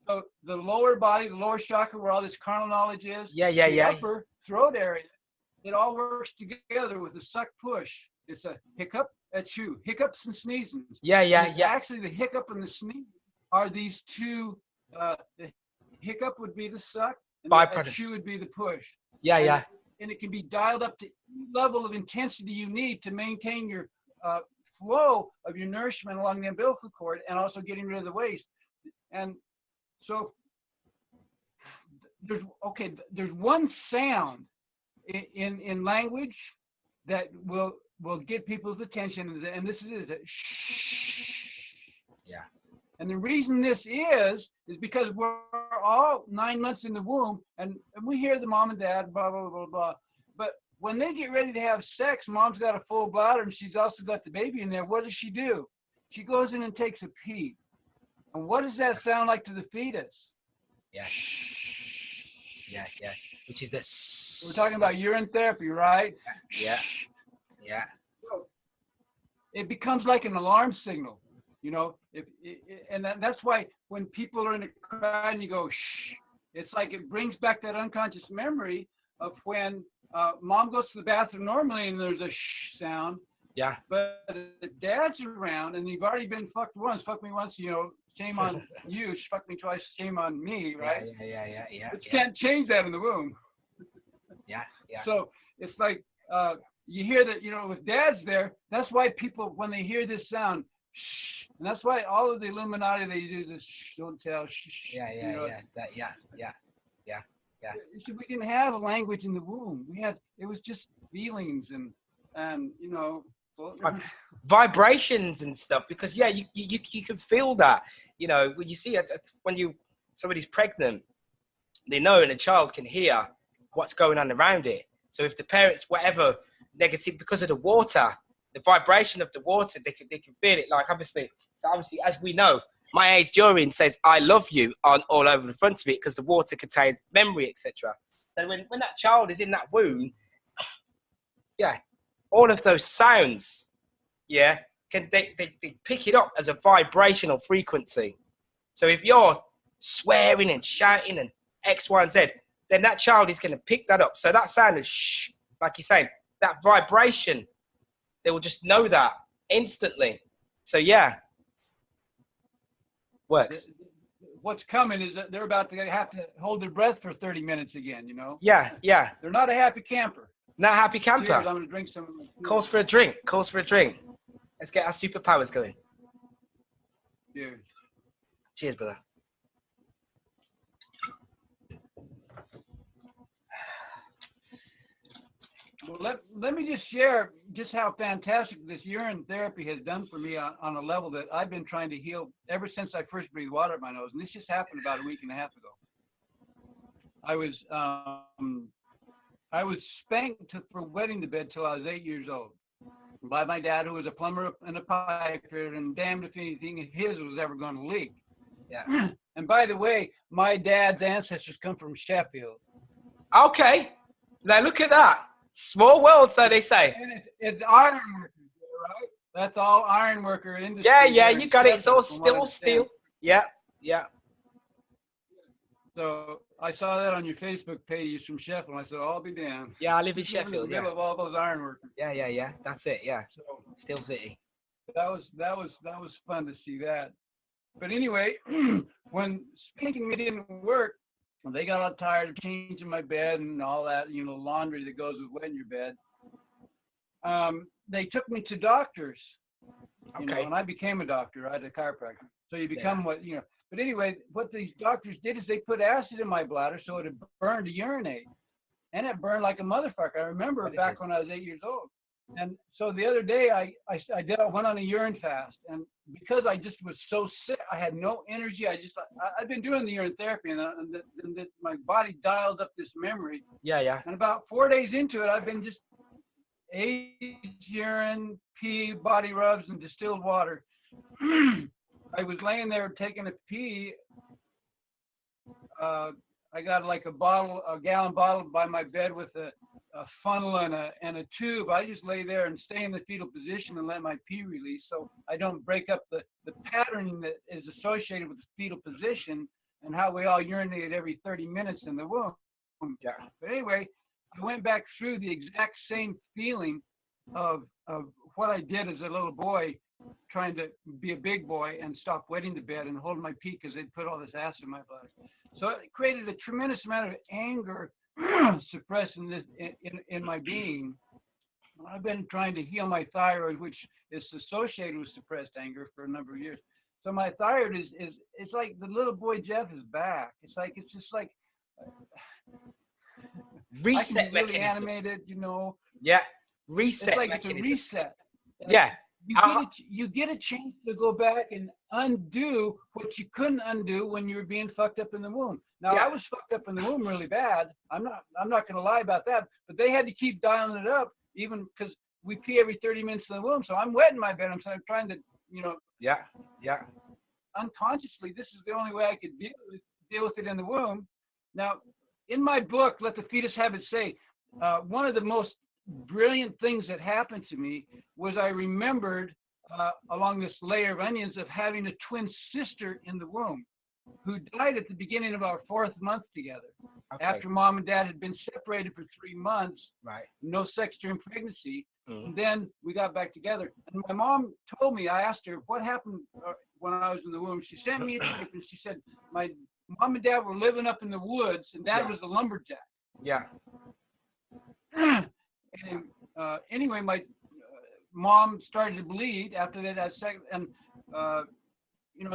S1: So the lower body, the lower chakra where all this carnal knowledge is, the upper throat area, it all works together with a suck push. It's a hiccup, a chew, hiccups and sneezes. Actually, the hiccup and the sneeze are these two. The hiccup would be the suck, and the chew would be the push. And it can be dialed up to any level of intensity you need to maintain your flow of your nourishment along the umbilical cord, and also getting rid of the waste. And so there's one sound in language that will get people's attention, and this is it. And the reason this is because we're all 9 months in the womb, and we hear the mom and dad, blah, blah, blah, blah. But when they get ready to have sex, mom's got a full bladder, and she's also got the baby in there. What does she do? She goes in and takes a pee. And what does that sound like to the fetus? Which is this. We're talking about urine therapy, right?
S2: Yeah.
S1: So it becomes like an alarm signal, and that's why when people are in a crowd and you go, shh, it's like it brings back that unconscious memory of when mom goes to the bathroom normally and there's a shh sound. But if dad's around and you've already been fucked once, fuck me once, shame on you, fuck me twice, shame on me, right? But you can't change that in the womb. So it's like, you hear that, with dad's there, that's why people, when they hear this sound, shh, and that's why all of the Illuminati, they do this, shh, don't tell, shh. We didn't have a language in the womb. It was just feelings and
S2: vibrations and stuff, because you can feel that, when you see it, when somebody's pregnant, they know, and a child can hear what's going on around it. So if the parents, whatever negative, because of the water, the vibration of the water, they can feel it. Like obviously, as we know, my age urine says "I love you" on all over the front of it because the water contains memory, etc. So when that child is in that womb, all of those sounds, they pick it up as a vibrational frequency. So if you're swearing and shouting and X, Y, and Z, then that child is going to pick that up. So that sound is shh, like you're saying, that vibration, they will just know that instantly. So works.
S1: What's coming is that they're about to have to hold their breath for 30 minutes again, They're not a happy camper.
S2: Not a happy camper.
S1: Cheers, I'm going to drink some.
S2: Calls for a drink. Let's get our superpowers going.
S1: Cheers.
S2: Cheers, brother.
S1: Well, let me just share just how fantastic this urine therapy has done for me on a level that I've been trying to heal ever since I first breathed water up my nose. And this just happened about a week and a half ago. I was spanked for wetting the bed till I was 8 years old by my dad, who was a plumber and a pipe fitter, and damned if anything his was ever going to leak.
S2: Yeah.
S1: And by the way, my dad's ancestors come from Sheffield.
S2: Okay. Now look at that. Small world, so they say.
S1: And it's iron workers, right? That's all iron worker industry.
S2: Yeah, you got it. It's all still steel. Yeah.
S1: So I saw that on your Facebook page from Sheffield. I said, I'll be damned.
S2: Yeah, I live in Sheffield.
S1: In the middle of all those iron workers.
S2: Yeah. That's it. Yeah. So Steel City.
S1: That was fun to see that. But anyway, when spanking me didn't work, they got all tired of changing my bed and all that, laundry that goes with wetting your bed. They took me to doctors.
S2: Okay.
S1: And I became a doctor. I had a chiropractor. So you become But anyway, what these doctors did is they put acid in my bladder so it burned to urinate. And it burned like a motherfucker. I remember back when I was 8 years old. And so the other day I went on a urine fast. And because I just was so sick, I had no energy. I've been doing the urine therapy and my body dialed up this memory.
S2: Yeah.
S1: And about 4 days into it, I've been just urine, pee, body rubs, and distilled water. I was laying there taking a pee. I got like a gallon bottle by my bed with a funnel and a tube. I just lay there and stay in the fetal position and let my pee release, so I don't break up the pattern that is associated with the fetal position and how we all urinate every 30 minutes in the womb.
S2: Yeah.
S1: But anyway, I went back through the exact same feeling of what I did as a little boy, trying to be a big boy and stop wetting the bed and hold my pee because they'd put all this acid in my bladder. So it created a tremendous amount of anger suppressing this in my being. I've been trying to heal my thyroid, which is associated with suppressed anger, for a number of years. So my thyroid is it's like the little boy Jeff is back. It's just like
S2: reset
S1: I can be really
S2: mechanism.
S1: animated,
S2: Yeah. Reset
S1: It's like
S2: mechanism.
S1: it's a reset.
S2: Yeah.
S1: You get a chance to go back and undo what you couldn't undo when you were being fucked up in the womb. Now, I was fucked up in the womb really bad. I'm not going to lie about that. But they had to keep dialing it up, even because we pee every 30 minutes in the womb. So I'm wetting my bed. I'm trying to,
S2: Yeah.
S1: unconsciously, this is the only way I could deal with it in the womb. Now, in my book, Let the Fetus Have It Say, one of the most brilliant things that happened to me was I remembered along this layer of onions of having a twin sister in the womb who died at the beginning of our 4th month together. Okay. After mom and dad had been separated for 3 months,
S2: right?
S1: No sex during pregnancy. And then we got back together. And my mom told me, I asked her what happened when I was in the womb. She sent me a tape and she said, my mom and dad were living up in the woods and dad was a lumberjack.
S2: Yeah.
S1: And anyway, my mom started to bleed after they had sex, and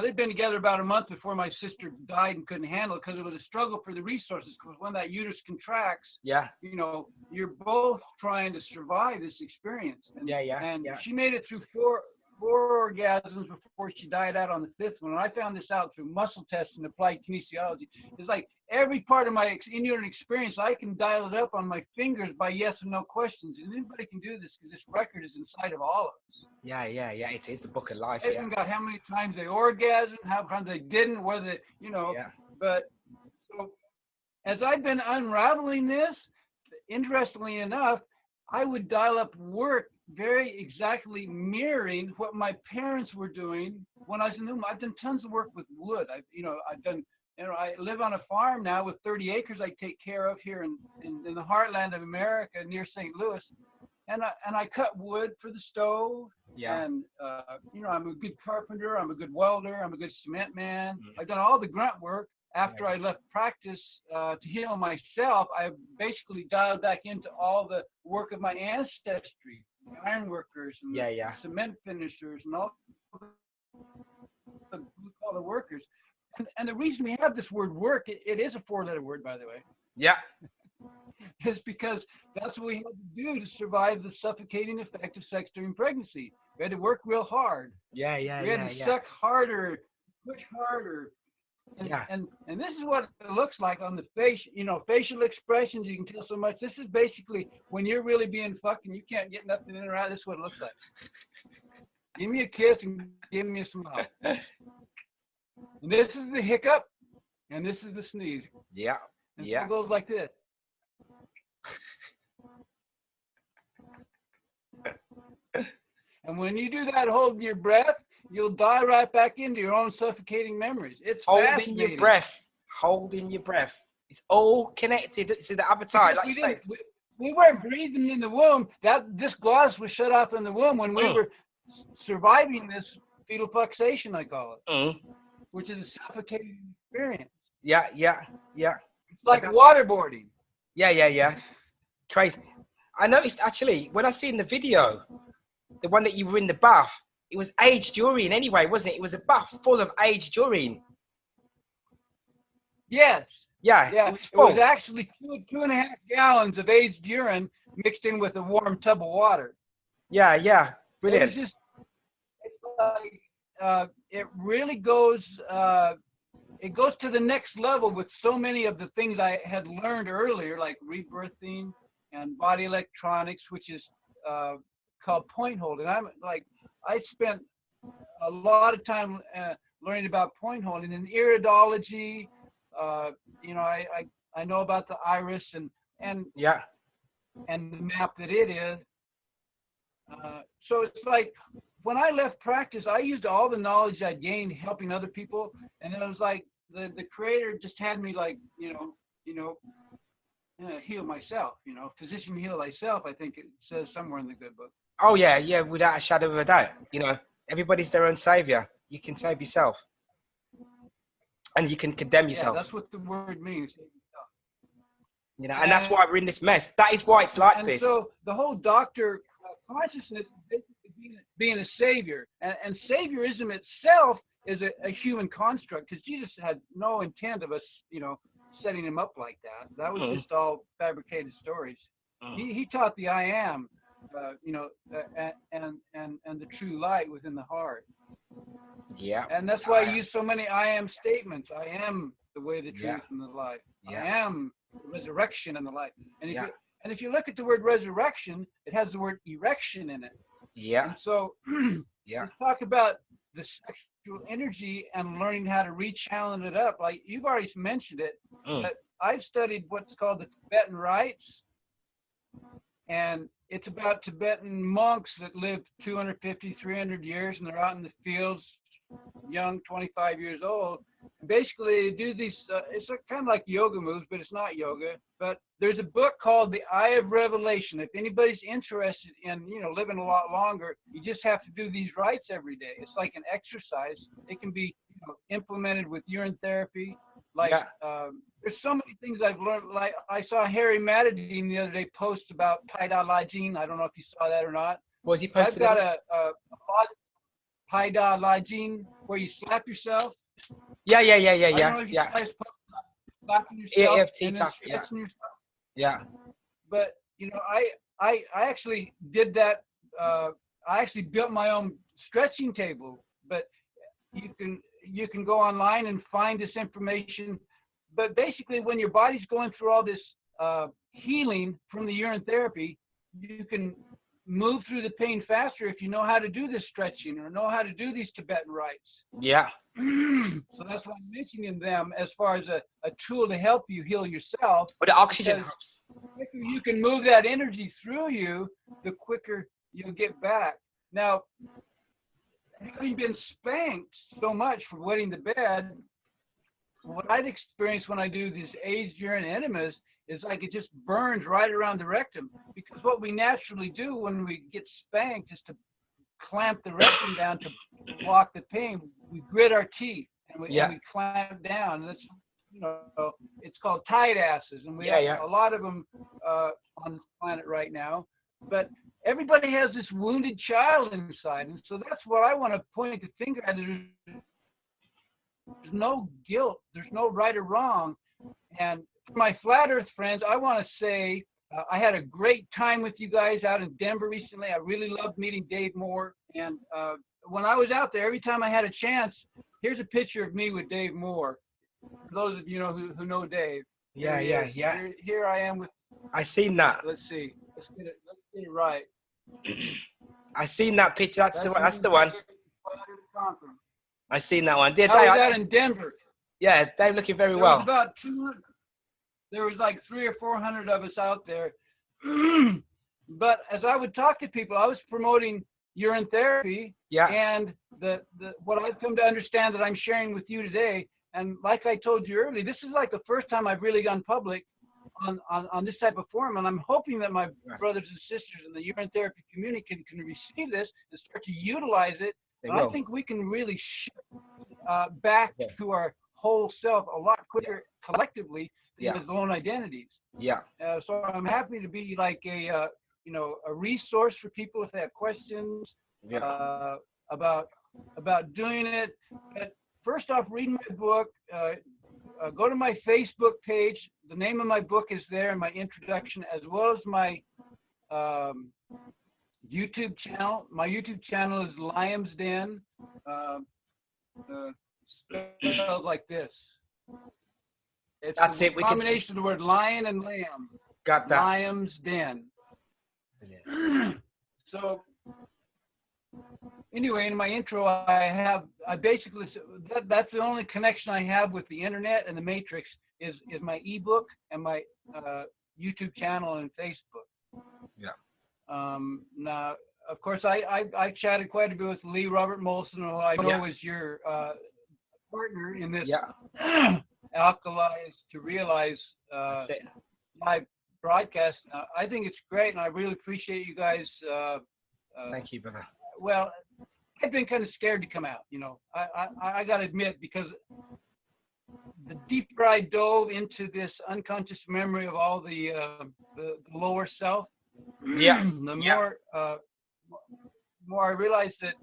S1: they'd been together about a month before my sister died and couldn't handle it because it was a struggle for the resources. Because when that uterus contracts, you're both trying to survive this experience. And, And she made it through four orgasms before she died out on the 5th one. And I found this out through muscle tests and applied kinesiology. It's like every part of my in-unit experience, I can dial it up on my fingers by yes and no questions. And anybody can do this because this record is inside of all of us.
S2: Yeah. It is the book of life.
S1: I even got how many times they orgasmed, how times they didn't, whether, But so as I've been unraveling this, interestingly enough, I would dial up work very exactly mirroring what my parents were doing when I was in the womb. I've done tons of work with wood. I've done, I live on a farm now with 30 acres I take care of here in the heartland of America near St. Louis. And I cut wood for the stove. Yeah. And, I'm a good carpenter. I'm a good welder. I'm a good cement man. I've done all the grunt work. After I left practice to heal myself, I basically dialed back into all the work of my ancestry, the iron workers and the cement finishers and all the blue-collar workers. And the reason we have this word work, it is a 4-letter word, by the way.
S2: Yeah.
S1: is because that's what we had to do to survive the suffocating effect of sex during pregnancy. We had to work real hard.
S2: Yeah, yeah,
S1: We had
S2: yeah,
S1: to
S2: yeah.
S1: suck harder, push harder. And,
S2: Yeah.
S1: and this is what it looks like on the face, facial expressions. You can tell so much. This is basically when you're really being fucked and you can't get nothing in or out. This is what it looks like. Give me a kiss and give me a smile. And this is the hiccup, and this is the sneeze.
S2: Yeah.
S1: And
S2: Yeah.
S1: so it goes like this. And when you do that holding your breath, you'll die right back into your own suffocating memories. It's
S2: Holding your breath. Holding your breath. It's all connected to the appetite, like you say.
S1: We weren't breathing in the womb. This glottis was shut off in the womb when we were surviving this fetal fluxation, I call it, which is a suffocating experience.
S2: Yeah, yeah, yeah.
S1: It's like waterboarding.
S2: Yeah, yeah, yeah. Crazy. I noticed actually when I seen the video, the one that you were in the bath, it was aged urine anyway, wasn't it? It was a bath full of aged urine.
S1: Yes.
S2: Yeah,
S1: Yeah.
S2: it was full.
S1: It was actually 2.5 gallons of aged urine mixed in with a warm tub of water.
S2: Yeah, yeah. Brilliant.
S1: It's like, it really goes, it goes to the next level with so many of the things I had learned earlier, like rebirthing and body electronics, which is called point holding. I spent a lot of time learning about point holding and iridology. I know about the iris and the map that it is. So it's like when I left practice, I used all the knowledge I gained helping other people, and it was like the creator just had me like heal myself. Physician heal thyself. I think it says somewhere in the good book.
S2: Oh yeah, yeah, without a shadow of a doubt. Everybody's their own savior. You can save yourself, and you can condemn yourself.
S1: Yeah, that's what the word means.
S2: And that's why we're in this mess. That is why it's like this.
S1: So the whole doctor consciousness is basically being a savior, and saviorism itself is a human construct, because Jesus had no intent of us, setting him up like that. That was just all fabricated stories. He taught the I am, and the true light within the heart.
S2: Yeah.
S1: And that's why I use so many I am statements. I am the way, the truth, and the life.
S2: Yeah.
S1: I am the resurrection and the life. And if you look at the word resurrection, it has the word erection in it.
S2: Yeah.
S1: And so let's talk about the sexual energy and learning how to rechannel it up. Like you've already mentioned it, but I've studied what's called the Tibetan rites. And it's about Tibetan monks that lived 250, 300 years, and they're out in the fields, young, 25 years old. Basically, they do these, it's kind of like yoga moves, but it's not yoga. But there's a book called The Eye of Revelation. If anybody's interested in, living a lot longer, you just have to do these rites every day. It's like an exercise. It can be implemented with urine therapy. There's so many things I've learned. Like I saw Harry Matadine the other day post about Pai Da Lajin. I don't know if you saw that or not.
S2: What was he posting?
S1: I've got a Pai Da Lajin where you slap yourself.
S2: Yeah.
S1: I don't know if you guys post slapping yourself and then stretching yourself.
S2: Yeah.
S1: But I actually did that. I actually built my own stretching table. But you can go online and find this information. But basically, when your body's going through all this healing from the urine therapy, you can move through the pain faster if you know how to do this stretching or know how to do these Tibetan rites.
S2: Yeah.
S1: So that's why I'm mentioning them as far as a tool to help you heal yourself.
S2: But the oxygen helps.
S1: The quicker you can move that energy through you, the quicker you'll get back. Now, having been spanked so much for wetting the bed, what I'd experience when I do these aged urine enemas is like it just burns right around the rectum. Because what we naturally do when we get spanked is to clamp the rectum down to block the pain. We grit our teeth and we clamp down. And that's, it's called tight asses. And we have a lot of them on this planet right now. But everybody has this wounded child inside. And so that's what I want to point the finger at. There's no guilt. There's no right or wrong. And for my flat Earth friends, I want to say I had a great time with you guys out in Denver recently. I really loved meeting Dave Moore. And when I was out there, every time I had a chance, here's a picture of me with Dave Moore. For those of you know who know Dave.
S2: Yeah.
S1: Here I am with.
S2: I seen that.
S1: Let's see. Let's get it right.
S2: I seen that picture. That's the one. That's the one. I seen that one.
S1: I was out in Denver.
S2: Yeah, Dave looking very
S1: There
S2: well.
S1: was about 200. There was like 300 or 400 of us out there. But as I would talk to people, I was promoting urine therapy.
S2: Yeah.
S1: And what I've come to understand that I'm sharing with you today, and like I told you earlier, this is like the first time I've really gone public on this type of forum, and I'm hoping that my brothers and sisters in the urine therapy community can receive this and start to utilize it. And I think we can really shift back to our whole self a lot quicker collectively than as lone identities. Yeah. So I'm happy to be like a resource for people if they have questions about doing it. But first off, read my book. Go to my Facebook page. The name of my book is there in my introduction, as well as my YouTube channel. My YouTube channel is Liam's Den, spelled like this. It's a combination of the word lion and lamb.
S2: Got that.
S1: Liam's Den. So anyway, in my intro, I basically, that's the only connection I have with the internet and the matrix is my ebook and my YouTube channel and Facebook.
S2: Yeah.
S1: Now, of course, I chatted quite a bit with Lee Robert Molson, who I know is your partner in this Alkalize to Realize live broadcast. I think it's great, and I really appreciate you guys.
S2: Thank you, brother.
S1: Well, I've been kind of scared to come out, I got to admit, because the deeper I dove into this unconscious memory of all the lower self, the more I realized that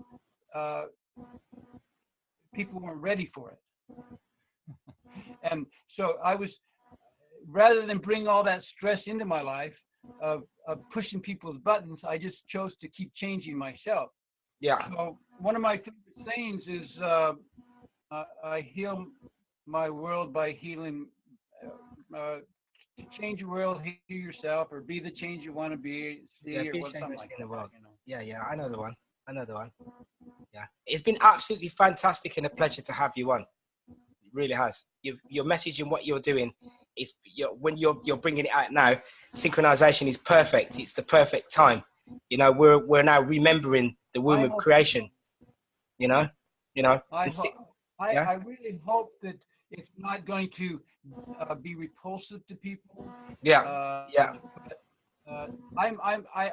S1: people weren't ready for it. And so I was, rather than bring all that stress into my life of pushing people's buttons, I just chose to keep changing myself.
S2: Yeah.
S1: So one of my favorite sayings is, I heal my world by healing, to change your world, heal yourself, or be the change you want to be.
S2: Be the change in the world. Yeah, I know the one. Yeah. It's been absolutely fantastic and a pleasure to have you on. It really has. Your message and what you're doing is, when you're bringing it out now, synchronization is perfect. It's the perfect time. We're now remembering the womb of creation. I
S1: really hope that it's not going to be repulsive to people.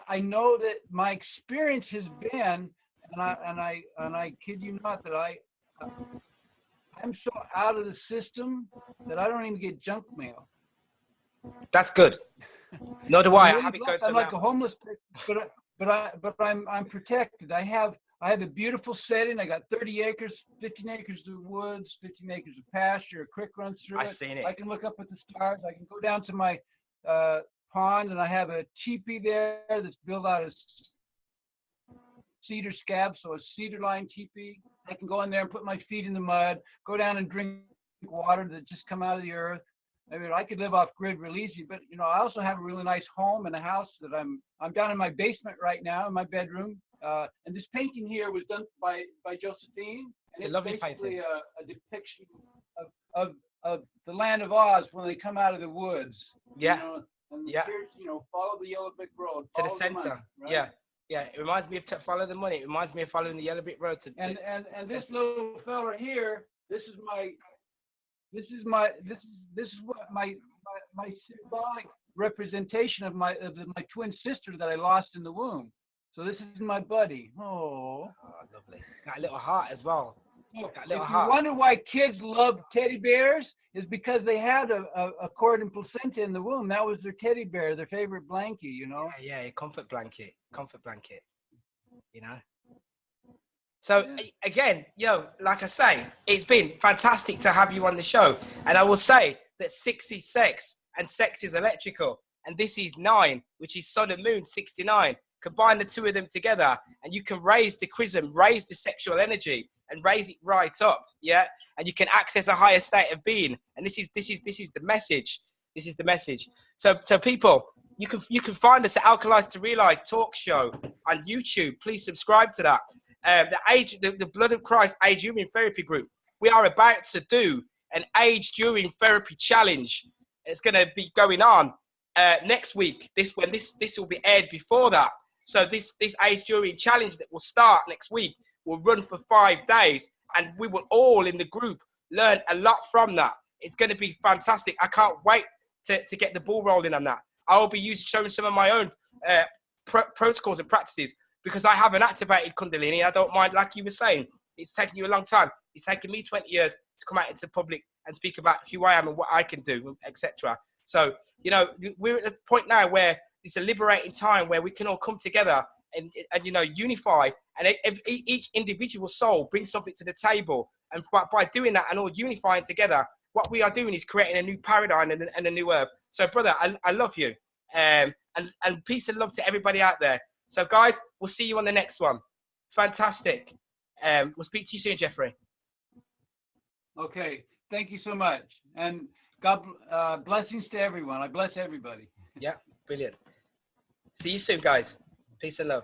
S1: I know that my experience has been, and I kid you not, that I'm so out of the system that I don't even get junk mail.
S2: That's good. Nor do I. I have it go to
S1: I'm like a homeless person, but I'm protected. I have a beautiful setting. I got 30 acres, 15 acres of woods, 15 acres of pasture. A creek runs through it.
S2: I've seen it.
S1: I can look up at the stars. I can go down to my pond, and I have a teepee there that's built out of cedar scab, so a cedar lined teepee. I can go in there and put my feet in the mud, go down and drink water that just come out of the earth. I mean, I could live off grid real easy, but I also have a really nice home and a house that I'm down in my basement right now in my bedroom. And this painting here was done by Josephine. And
S2: it's a lovely painting.
S1: A depiction of the land of Oz when they come out of the woods.
S2: Yeah.
S1: Follow the yellow brick road
S2: to the center. Money, right? Yeah. It reminds me of follow the money. It reminds me of following the yellow brick road
S1: and this little fella here. This is what my symbolic representation of my twin sister that I lost in the womb. So this is my buddy. Oh,
S2: lovely. Got a little heart as well.
S1: If you wonder why kids love teddy bears, is because they had a cord and placenta in the womb. That was their teddy bear, their favorite blankie.
S2: Yeah, a comfort blanket. So again, like I say, it's been fantastic to have you on the show. And I will say that 60 Sex and sex is electrical. And this is 9, which is sun and moon, 69. Combine the two of them together, and you can raise the chrism, raise the sexual energy, and raise it right up. Yeah, and you can access a higher state of being. And this is the message. This is the message. So people, you can find us at Alkalize to Realize talk show on YouTube. Please subscribe to that. The Blood of Christ Age During Therapy group. We are about to do an Age During Therapy challenge. It's going to be going on next week. This will be aired before that. So this Age During challenge that will start next week will run for 5 days, and we will all in the group learn a lot from that. It's going to be fantastic. I can't wait to get the ball rolling on that. I will be showing some of my own protocols and practices, because I haven't activated Kundalini. I don't mind, like you were saying, it's taken you a long time. It's taken me 20 years to come out into public and speak about who I am and what I can do, etc. So, you know, we're at the point now where it's a liberating time where we can all come together and you know, unify, and each individual soul brings something to the table. And by doing that and all unifying together, what we are doing is creating a new paradigm and a new earth. So, brother, I love you. And peace and love to everybody out there. So, guys, we'll see you on the next one. Fantastic. We'll speak to you soon, Jeffrey.
S1: Okay. Thank you so much. And God blessings to everyone. I bless everybody.
S2: Yeah, brilliant. See you soon, guys. Peace and love.